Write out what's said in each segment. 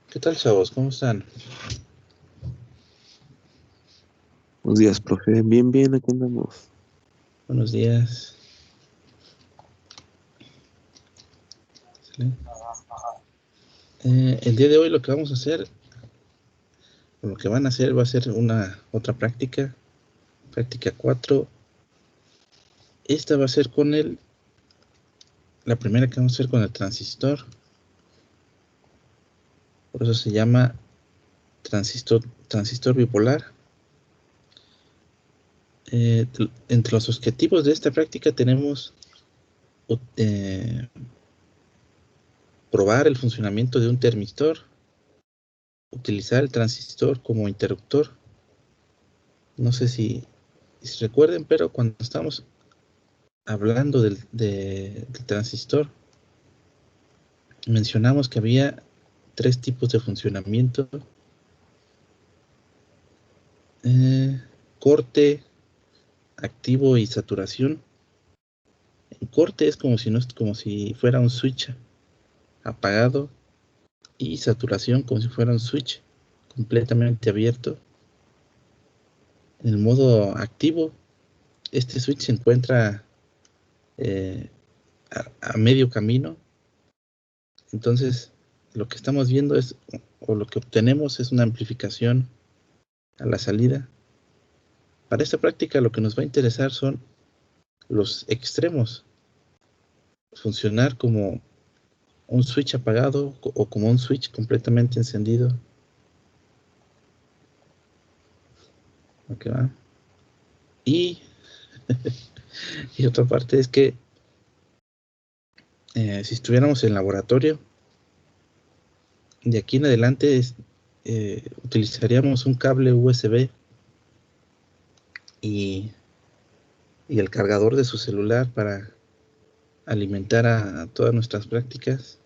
¿Qué tal, chavos? ¿Cómo están? Buenos días, profe. Bien, bien, aquí andamos. Buenos días. Excelente. El día de hoy lo que vamos a hacer, o lo que van a hacer, va a ser otra práctica 4. Esta va a ser la primera que vamos a hacer con el transistor. Por eso se llama transistor bipolar. Entre los objetivos de esta práctica tenemos probar el funcionamiento de un termistor, utilizar el transistor como interruptor. No sé si recuerden, pero cuando estamos hablando del transistor, mencionamos que había 3 tipos de funcionamiento: corte, activo y saturación. En corte es como si fuera un switch apagado, y saturación como si fuera un switch completamente abierto. En el modo activo, este switch se encuentra a medio camino. Entonces, lo que estamos viendo o lo que obtenemos es una amplificación a la salida. Para esta práctica lo que nos va a interesar son los extremos: funcionar como un switch apagado o como un switch completamente encendido. ¿Ok, va? Y otra parte es que si estuviéramos en laboratorio, de aquí en adelante utilizaríamos un cable USB y el cargador de su celular para alimentar a todas nuestras prácticas.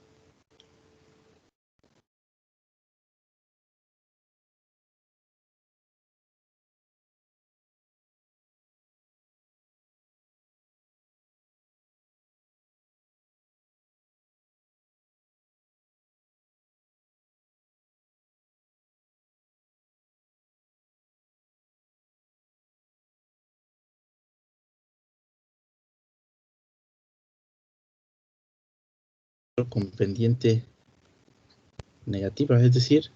Con pendiente negativa, es decir,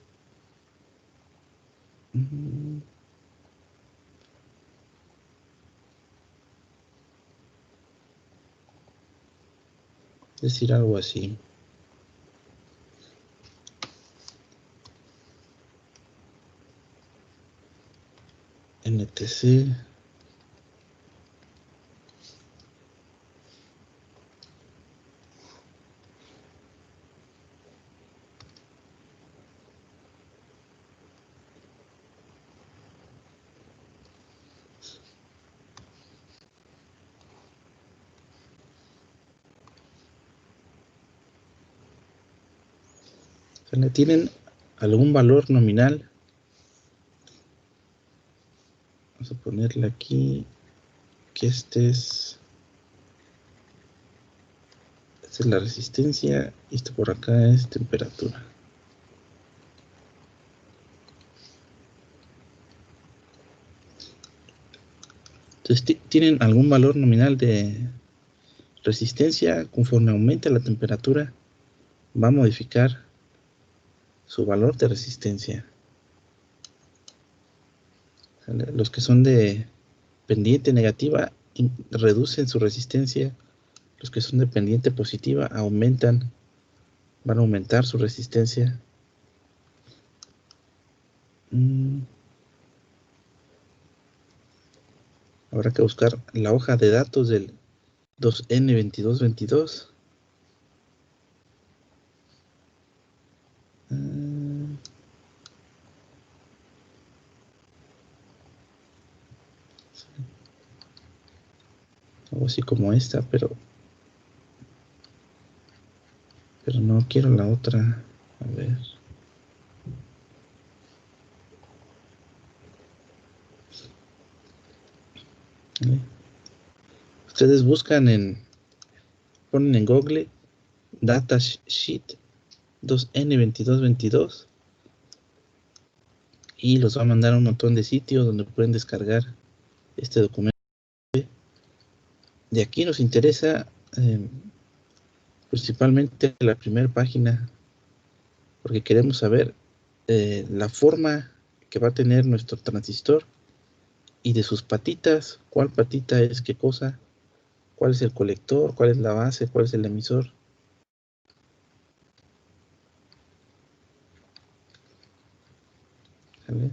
algo así. NTC. ¿Tienen algún valor nominal? Vamos a ponerle aquí que esta es la resistencia y esto por acá es temperatura. Entonces, tienen algún valor nominal de resistencia. Conforme aumenta la temperatura, va a modificar su valor de resistencia. Los que son de pendiente negativa reducen su resistencia. Los que son de pendiente positiva van a aumentar su resistencia. Habrá que buscar la hoja de datos del 2N2222. Algo así como esta, pero no quiero la otra. A ver. Ustedes ponen en Google datasheet 2N2222 y los va a mandar a un montón de sitios donde pueden descargar este documento. De aquí nos interesa principalmente la primera página, porque queremos saber la forma que va a tener nuestro transistor y de sus patitas, cuál patita es qué cosa, cuál es el colector, cuál es la base, cuál es el emisor. ¿Sale?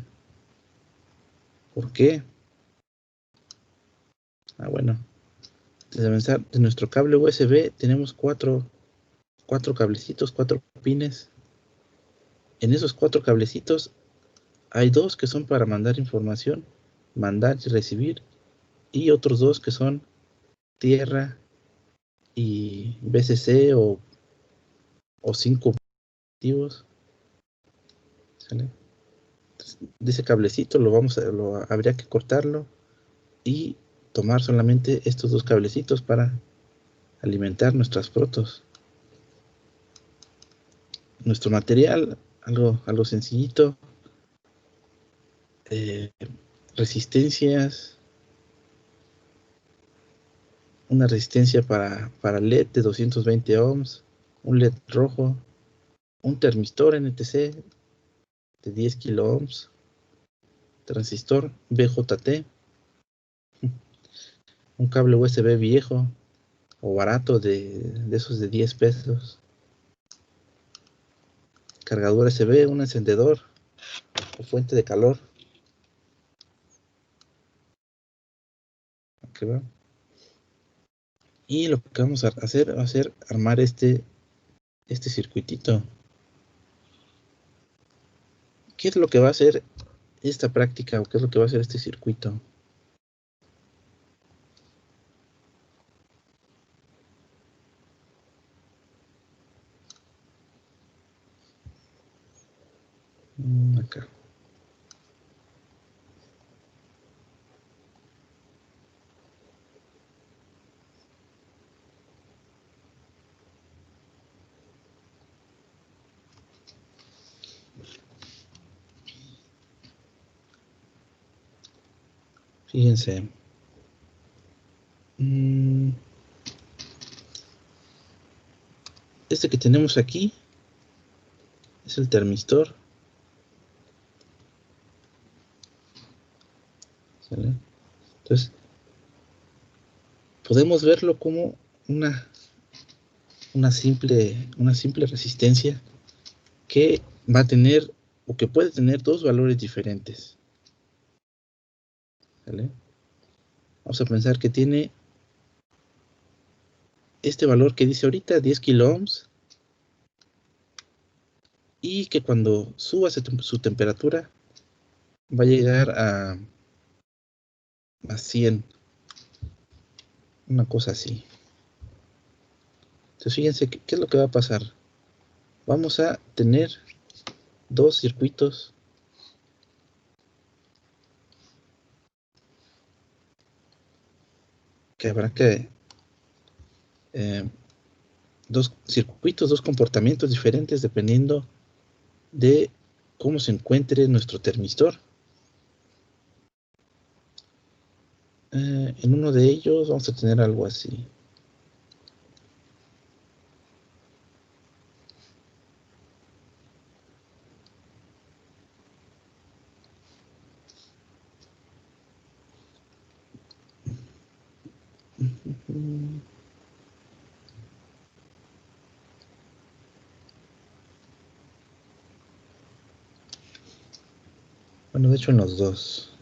¿Por qué? Bueno, de nuestro cable USB tenemos cuatro cablecitos, 4 pines. En esos 4 cablecitos hay 2 que son para mandar información, mandar y recibir, y otros 2 que son tierra y VCC o 5 activos. ¿Sale? Entonces, de ese cablecito habría que cortarlo y tomar solamente estos 2 cablecitos para alimentar nuestras protos. Nuestro material, algo sencillito, resistencias, una resistencia para LED de 220 ohms, un LED rojo, un termistor NTC de 10 kilo ohms, transistor BJT, un cable USB viejo o barato de esos de 10 pesos, cargador USB, un encendedor o fuente de calor. ¿Okay, va? Y lo que vamos a hacer va a ser armar este circuitito. ¿Qué es lo que va a hacer esta práctica o qué es lo que va a hacer este circuito? Acá. Fíjense. Este que tenemos aquí es el termistor. ¿Sale? Entonces, podemos verlo como una simple resistencia que va a tener o que puede tener 2 valores diferentes. ¿Sale? Vamos a pensar que tiene este valor que dice ahorita 10 kilo ohms y que cuando suba su temperatura va a llegar a 100, una cosa así. Entonces fíjense qué es lo que va a pasar. Vamos a tener 2 circuitos que habrá que 2 circuitos, 2 comportamientos diferentes dependiendo de cómo se encuentre nuestro termistor. En uno de ellos vamos a tener algo así. Bueno, de hecho en los 2.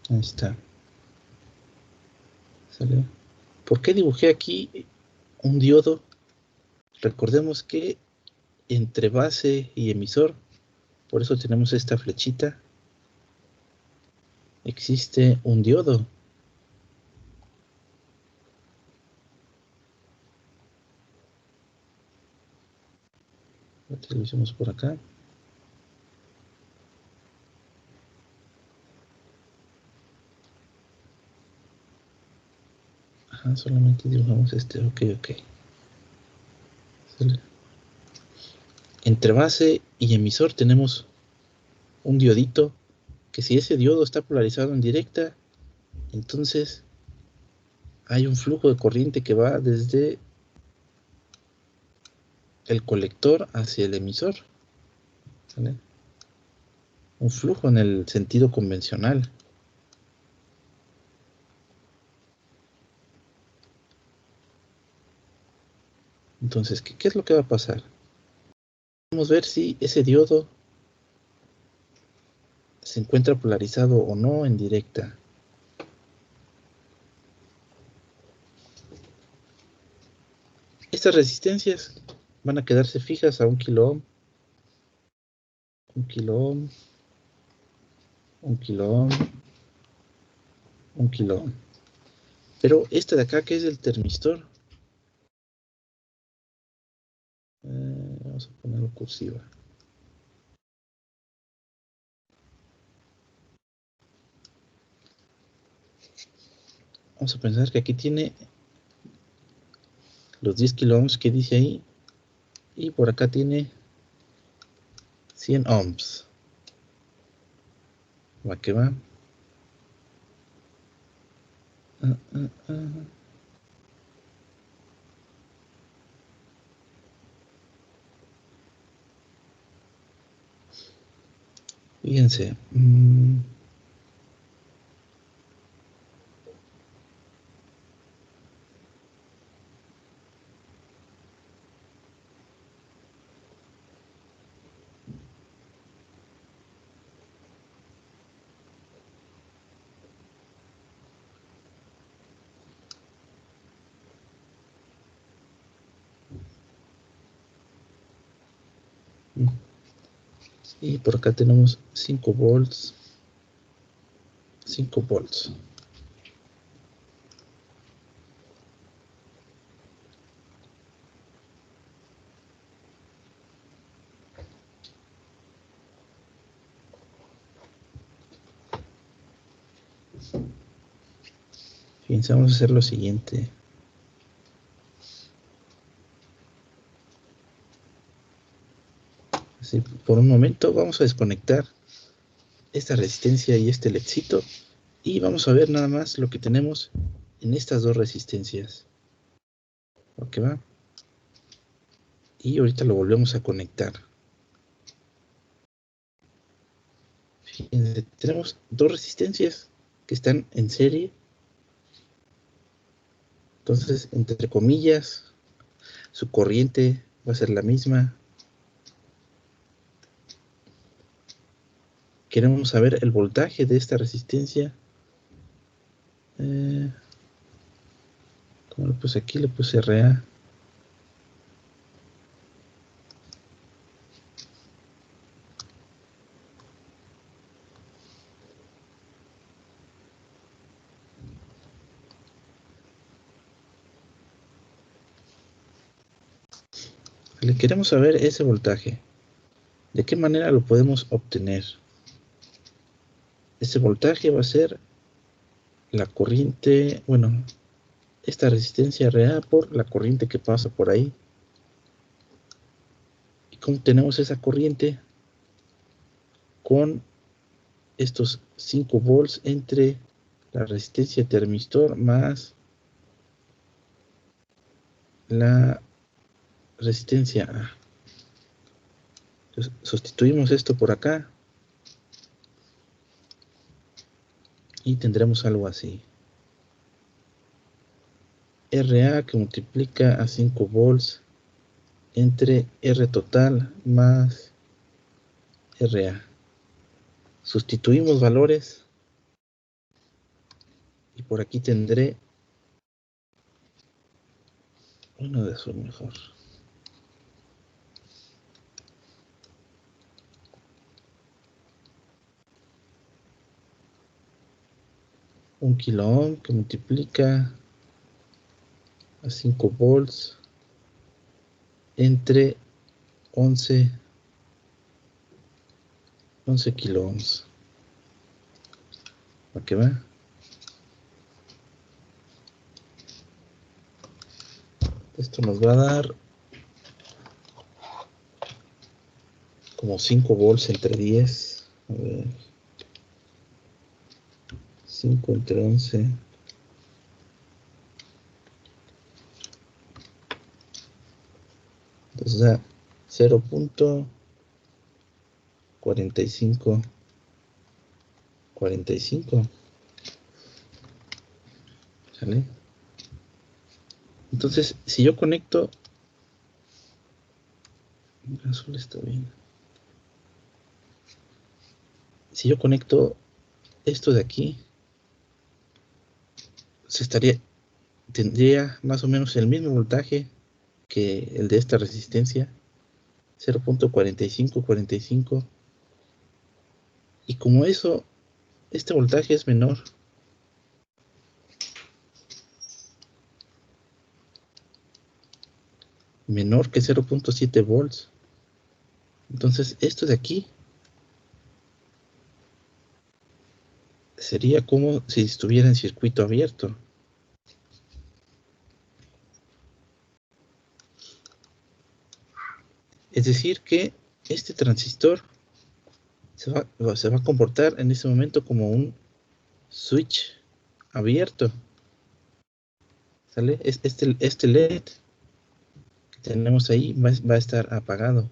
Ahí está. ¿Sale? ¿Por qué dibujé aquí un diodo? Recordemos que entre base y emisor, por eso tenemos esta flechita, existe un diodo. Lo hicimos por acá. Ajá, solamente dibujamos este, ok. Entre base y emisor tenemos un diodito, que si ese diodo está polarizado en directa, entonces hay un flujo de corriente que va desde el colector hacia el emisor, ¿vale? Un flujo en el sentido convencional. Entonces, ¿qué es lo que va a pasar? Vamos a ver si ese diodo se encuentra polarizado o no en directa. Estas resistencias van a quedarse fijas a 1 kilo ohm, 1 kilo ohm, 1 kilo ohm, 1 kilo ohm. Pero esta de acá, que es el termistor, vamos a ponerlo cursiva. Vamos a pensar que aquí tiene los 10 kilo ohms que dice ahí, y por acá tiene 100 ohms. Va que va. Fíjense. Y por acá tenemos 5 volts. 5 volts. Fíjense, vamos a hacer lo siguiente. Así, por un momento vamos a desconectar esta resistencia y este ledcito, y vamos a ver nada más lo que tenemos en estas dos resistencias. Ok, va. Y ahorita lo volvemos a conectar. Fíjense, tenemos dos resistencias que están en serie. Entonces, entre comillas, su corriente va a ser la misma. Queremos saber el voltaje de esta resistencia. Como lo puse aquí, le puse RA. Le queremos saber ese voltaje. ¿De qué manera lo podemos obtener? Ese voltaje va a ser la corriente, bueno, esta resistencia RA por la corriente que pasa por ahí. ¿Y cómo tenemos esa corriente? Con estos 5 volts entre la resistencia termistor más la resistencia A. Entonces, sustituimos esto por acá y tendremos algo así. RA que multiplica a 5 volts entre R total más RA. Sustituimos valores y por aquí tendré uno de esos mejor. 1 kilo ohm que multiplica a 5 volts entre 11 kilo ohms. ¿Para qué va? Esto nos va a dar como 5 volts entre 10. A ver. 5 entre 11. Entonces da 0.45. 45. ¿Sale? Entonces, si yo conecto... Azul está bien. Si yo conecto esto de aquí, tendría más o menos el mismo voltaje que el de esta resistencia, 0.4545. Y como este voltaje es menor que 0.7 volts, entonces esto de aquí sería como si estuviera en circuito abierto. Es decir que este transistor se va a comportar en este momento como un switch abierto. ¿Sale? Este LED que tenemos ahí va a estar apagado.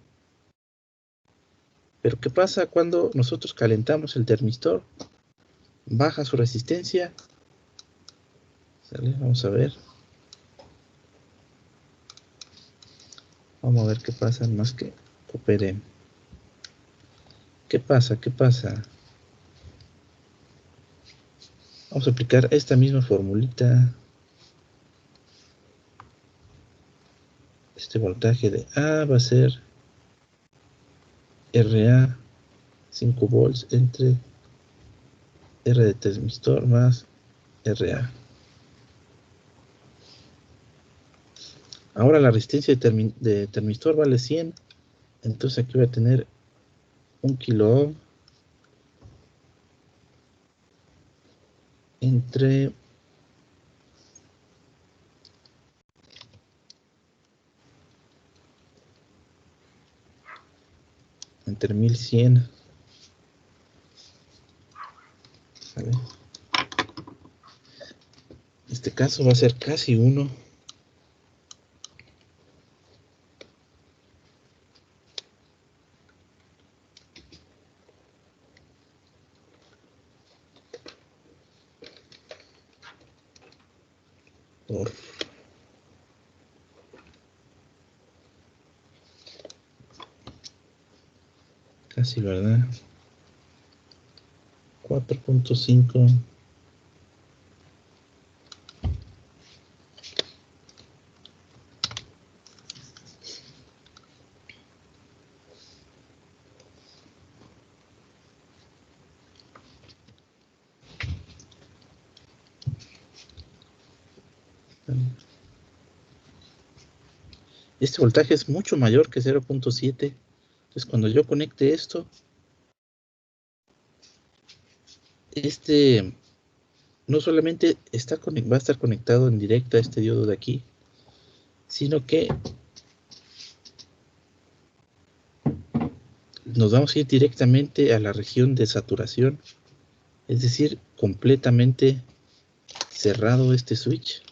Pero ¿qué pasa cuando nosotros calentamos el termistor? Baja su resistencia. ¿Sale? Vamos a ver. Vamos a ver qué pasa, más que cooperen. ¿Qué pasa? ¿Qué pasa? Vamos a aplicar esta misma formulita. Este voltaje de A va a ser RA 5 volts entre R de termistor más RA. Ahora la resistencia de termistor vale 100. Entonces aquí voy a tener 1 kilo ohm entre 1100. ¿Vale? En este caso va a ser casi 1. Por casi, ¿verdad? 4.5. Este voltaje es mucho mayor que 0.7. Entonces cuando yo conecte esto, no solamente va a estar conectado en directo a este diodo de aquí, sino que nos vamos a ir directamente a la región de saturación, es decir, completamente cerrado este switch.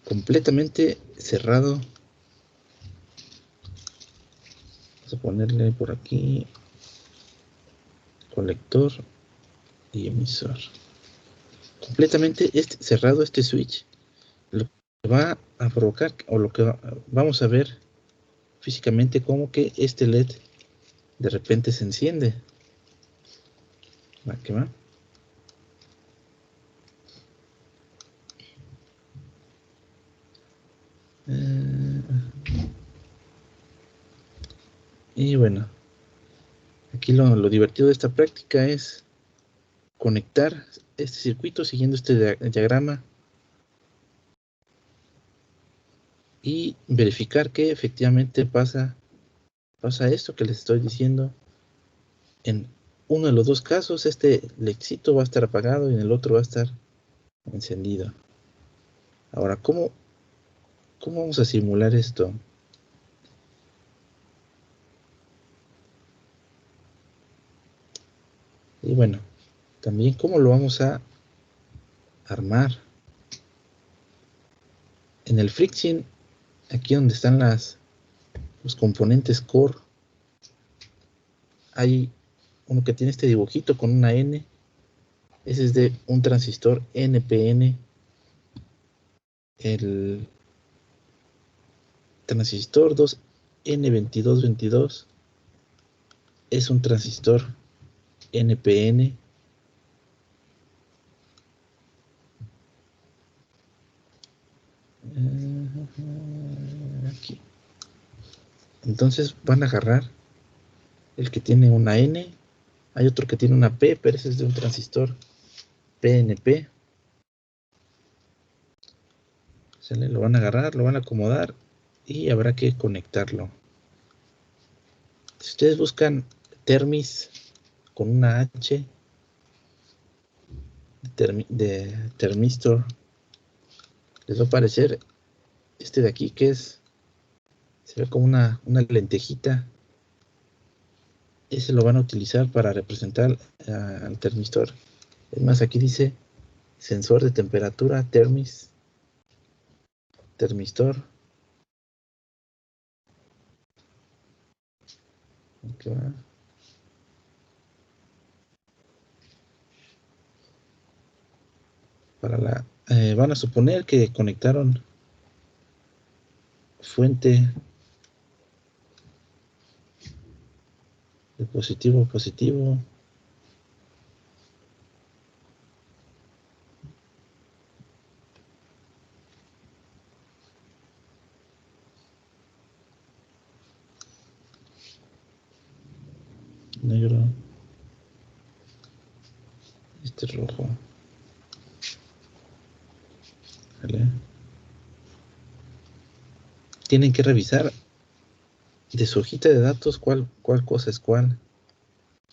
Completamente cerrado. Vamos a ponerle por aquí colector y emisor. Completamente cerrado este switch, lo que va a provocar, o lo que vamos a ver físicamente, como que este LED de repente se enciende. ¿Va que va? Y bueno, aquí lo divertido de esta práctica es conectar este circuito siguiendo este diagrama y verificar que efectivamente pasa esto que les estoy diciendo. En uno de los dos casos, este ledcito va a estar apagado y en el otro va a estar encendido. Ahora, ¿cómo vamos a simular esto? Y bueno, también cómo lo vamos a armar. En el FreeSync, aquí donde están los componentes core, hay uno que tiene este dibujito con una N. Ese es de un transistor NPN. El transistor 2N2222 es un transistor NPN. Aquí. Entonces van a agarrar el que tiene una N. Hay otro que tiene una P, pero ese es de un transistor PNP. Lo van a agarrar, lo van a acomodar y habrá que conectarlo. Si ustedes buscan Termis con una H de termistor, les va a aparecer este de aquí, que se ve como una lentejita. Ese lo van a utilizar para representar al termistor. Es más, aquí dice sensor de temperatura, termistor. Okay. Van a suponer que conectaron fuente de positivo a positivo. Negro. Este rojo. ¿Vale? Tienen que revisar de su hojita de datos cuál cosa es cuál.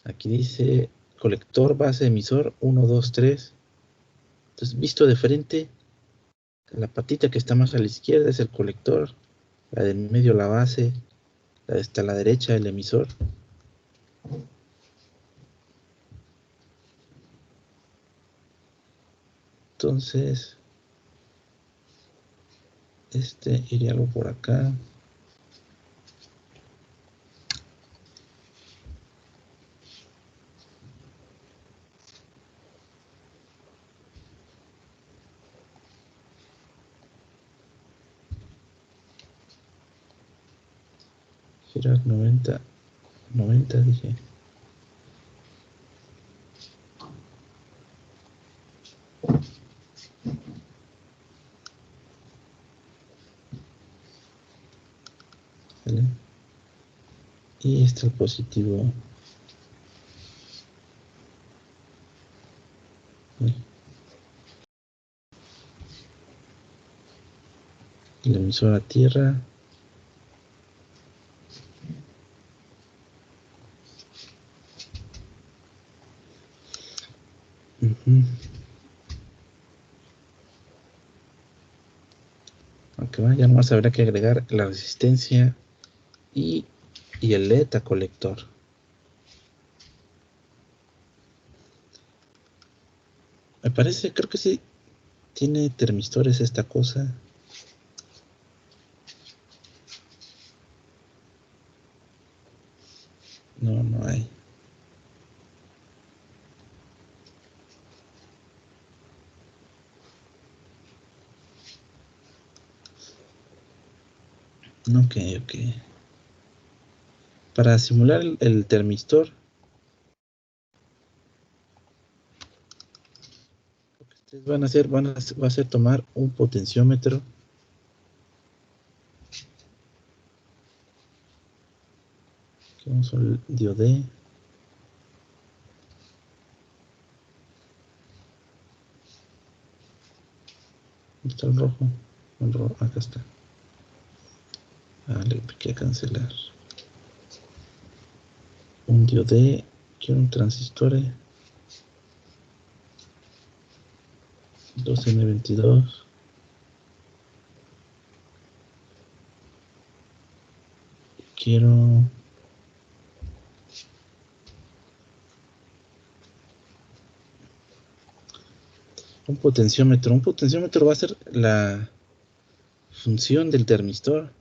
Aquí dice colector, base, emisor, 1, 2, 3. Entonces, visto de frente, la patita que está más a la izquierda es el colector, la del medio la base, la de hasta la derecha el emisor. Entonces, iría algo por acá. Girar 90 dije. ¿Vale? Y el positivo. El emisor a tierra. Aunque ya nomás habrá que agregar la resistencia y el LED a colector. Me parece, creo que sí tiene termistores esta cosa. No hay. Ok. Para simular el termistor, lo que ustedes van a hacer, va a ser tomar un potenciómetro. Aquí vamos al diode. ¿Dónde está el rojo? El rojo, acá está. Le piqué a cancelar. Un diode, quiero un transistor 2N22. Quiero un potenciómetro. Un potenciómetro va a ser la función del termistor.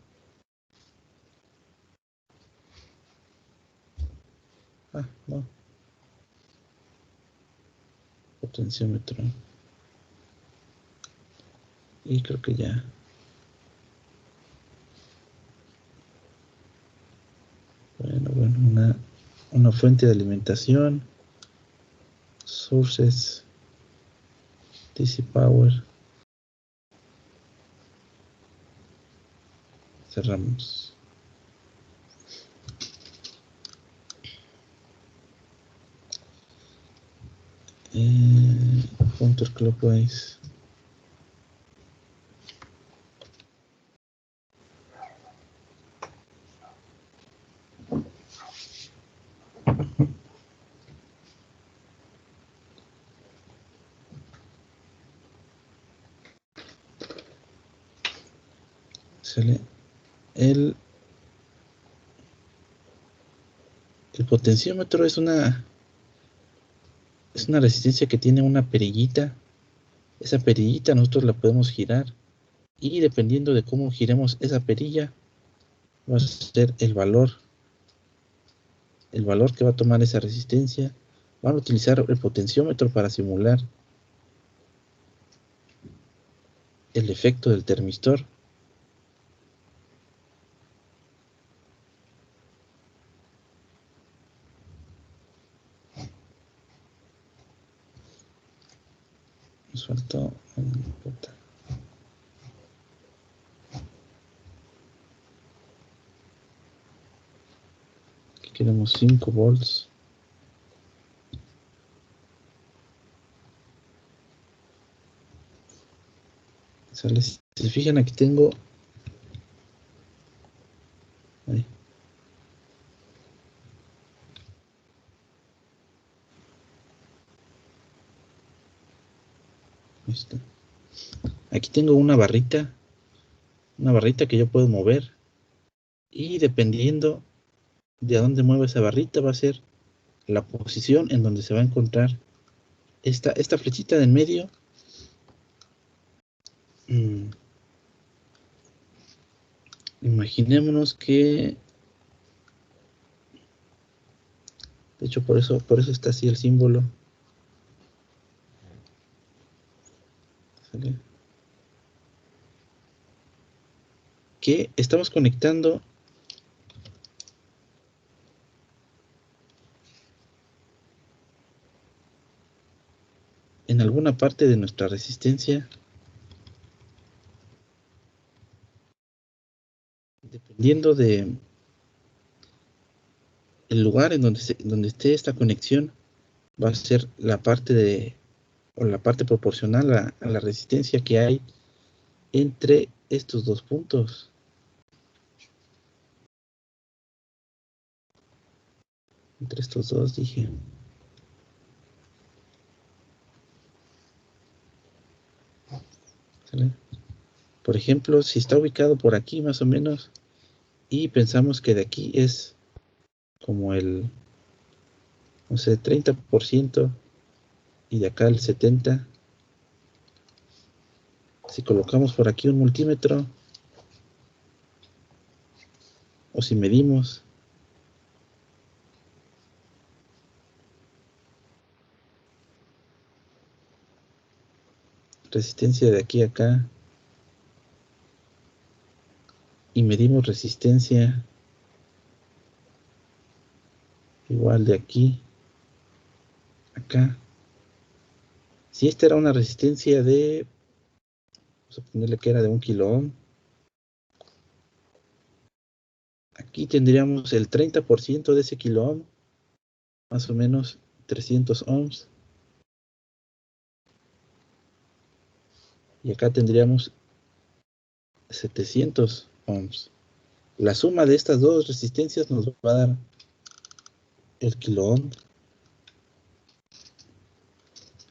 No. Potenciómetro. Y creo que ya. Bueno, una fuente de alimentación. Sources. DC Power. Cerramos. Counterclockwise. Sale el potenciómetro es una resistencia que tiene una perillita. Esa perillita nosotros la podemos girar y dependiendo de cómo giremos esa perilla va a ser el valor que va a tomar esa resistencia. Van a utilizar el potenciómetro para simular el efecto del termistor. Nos faltó aquí queremos 5 volts. ¿Sale? Si se fijan, aquí tengo ahí. Aquí tengo una barrita que yo puedo mover y dependiendo de a dónde mueva esa barrita va a ser la posición en donde se va a encontrar esta flechita de en medio. Imaginémonos que de hecho por eso está así el símbolo. ¿Sale? Que estamos conectando en alguna parte de nuestra resistencia, dependiendo de el lugar en donde esté esta conexión, va a ser la parte proporcional a la resistencia que hay entre estos dos puntos. Entre estos dos, dije. ¿Sale? Por ejemplo, si está ubicado por aquí más o menos y pensamos que de aquí es como el, no sé, 30% y de acá el 70%. Si colocamos por aquí un multímetro o si medimos resistencia de aquí a acá, y medimos resistencia igual de aquí a acá. Si esta era una resistencia de, vamos a ponerle que era de 1 kilo ohm, aquí tendríamos el 30% de ese kilo ohm, más o menos 300 ohms. Y acá tendríamos 700 ohms. La suma de estas dos resistencias nos va a dar el kilo ohm.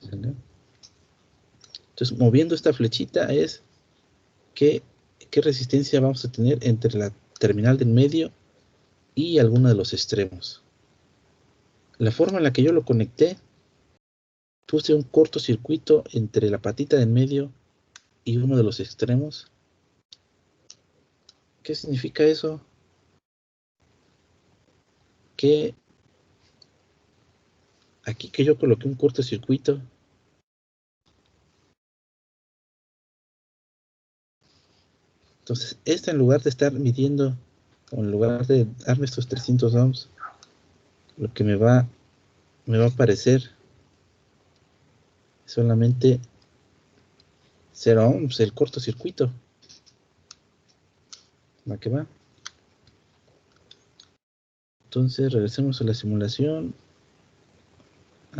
¿Sale? Entonces, moviendo esta flechita es qué resistencia vamos a tener entre la terminal del medio y alguno de los extremos. La forma en la que yo lo conecté, puse un cortocircuito entre la patita del medio y uno de los extremos. ¿Qué significa eso? Que aquí que yo coloqué un cortocircuito, entonces esta, en lugar de estar midiendo, o en lugar de darme estos 300 ohms, lo que me va a aparecer solamente 0 ohms, el cortocircuito. ¿Va que va? Entonces regresemos a la simulación.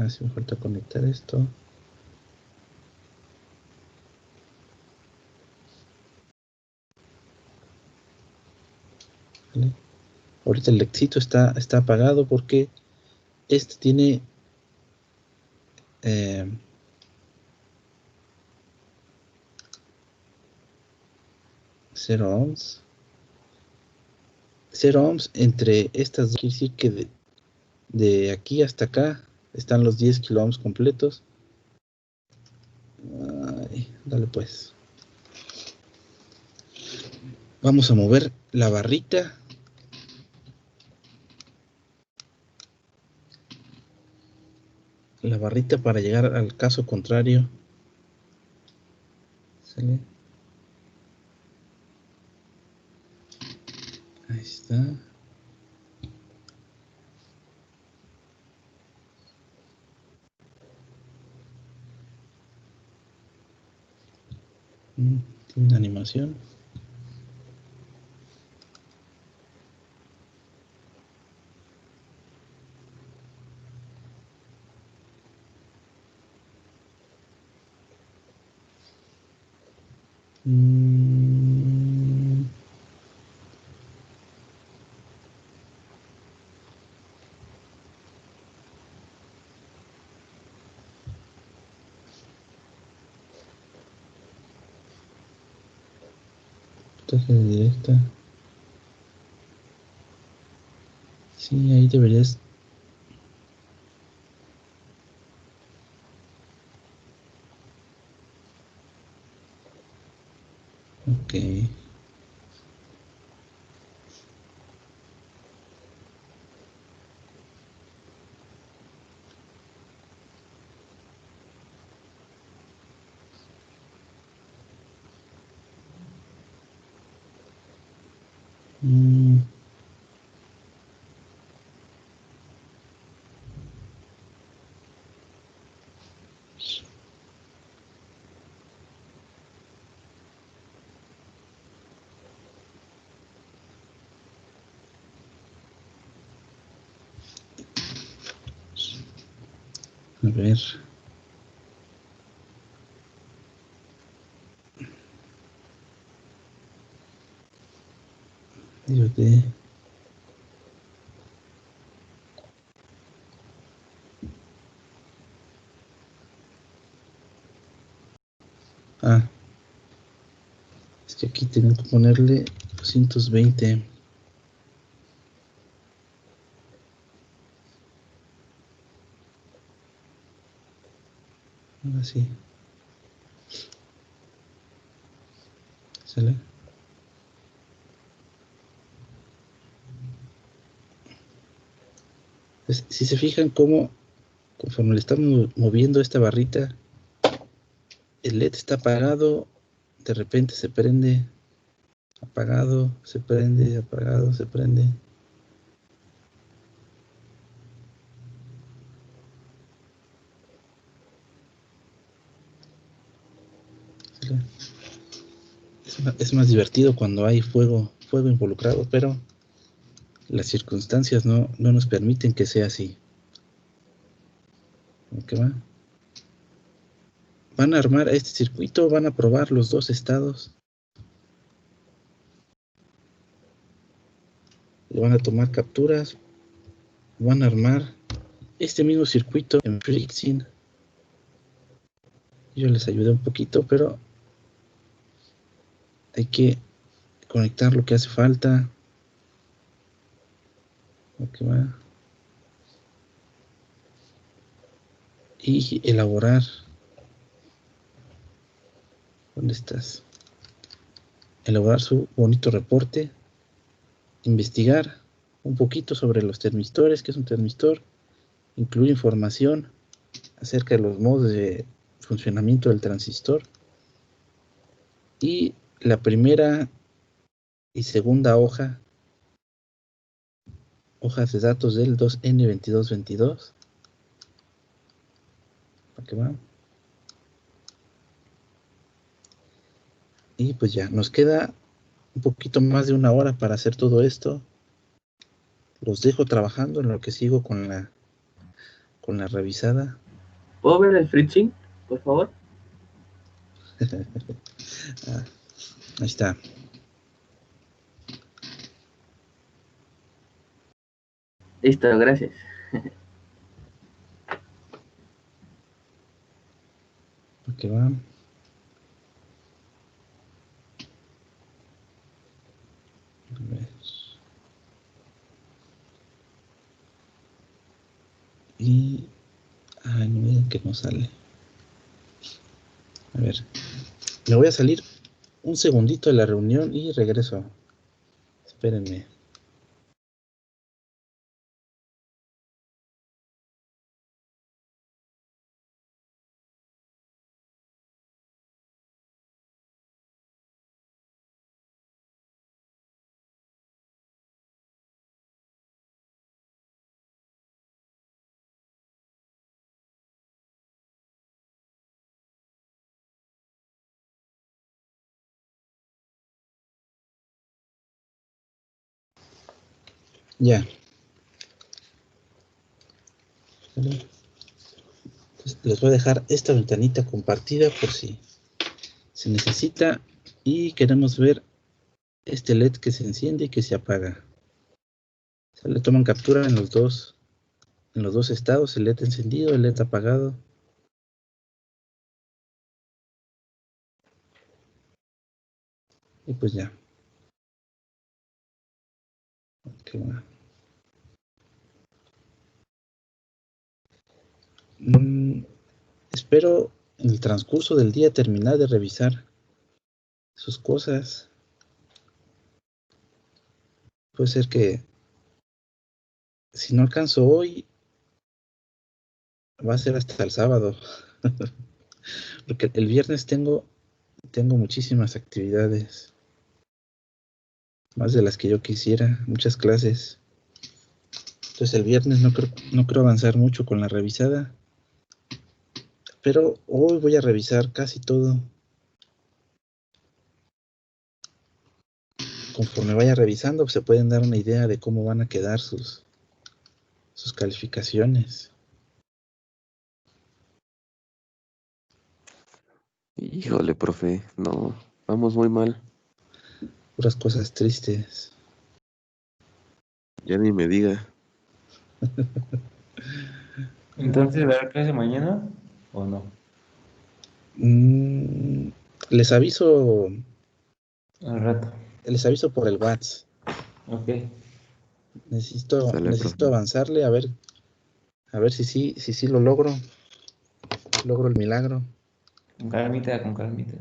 Si me falta conectar esto. ¿Vale? Ahorita el lexito está apagado porque este tiene 0 ohms. 0 ohms entre estas dos. Quiere decir que de aquí hasta acá están los 10 kilo ohms completos. Dale pues. Vamos a mover la barrita. La barrita para llegar al caso contrario. ¿Sale? Ahí está. Tiene una animación. Voltaje de directa. Sí, ahí deberías. Ok. A ver. Dios de. Es que aquí tengo que ponerle 220. Ahora sí. ¿Sale? Pues, si se fijan cómo, conforme le estamos moviendo esta barrita, el LED está apagado, de repente se prende, apagado, se prende, apagado, se prende. Es más divertido cuando hay fuego involucrado, pero las circunstancias no nos permiten que sea así. ¿Qué va? Van a armar este circuito, van a probar los dos estados. Le van a tomar capturas, van a armar este mismo circuito en FreeSync. Yo les ayudé un poquito, pero hay que conectar lo que hace falta. ¿Qué va? Y elaborar. ¿Dónde estás? Elaborar su bonito reporte, investigar un poquito sobre los termistores, qué es un termistor, incluir información acerca de los modos de funcionamiento del transistor y la primera y segunda hojas de datos del 2N2222. ¿Para qué va? Y pues ya, nos queda un poquito más de una hora para hacer todo esto. Los dejo trabajando en lo que sigo con la revisada. ¿Puedo ver el FreeSync, por favor? Ahí está. Listo, gracias. ¿Para va? Y no miren que no sale. A ver, me voy a salir un segundito de la reunión y regreso. Espérenme. Ya. Entonces, les voy a dejar esta ventanita compartida por si se necesita y queremos ver este LED que se enciende y que se apaga. Se le toman captura en los dos estados, el LED encendido, el LED apagado. Y pues ya. Qué bueno. Espero en el transcurso del día terminar de revisar sus cosas. Puede ser que si no alcanzo hoy, va a ser hasta el sábado. Porque el viernes tengo muchísimas actividades. Más de las que yo quisiera, muchas clases. Entonces el viernes no creo avanzar mucho con la revisada. Pero hoy voy a revisar casi todo. Conforme vaya revisando, pues se pueden dar una idea de cómo van a quedar sus calificaciones. Híjole, profe, no, vamos muy mal. Puras cosas tristes. Ya ni me diga. Entonces, ¿va a haber clase mañana o no? Les aviso. Al rato. Les aviso por el WhatsApp. Ok. Necesito profe. avanzarle a ver si sí lo logro. Logro el milagro. Con calmita, con calmita.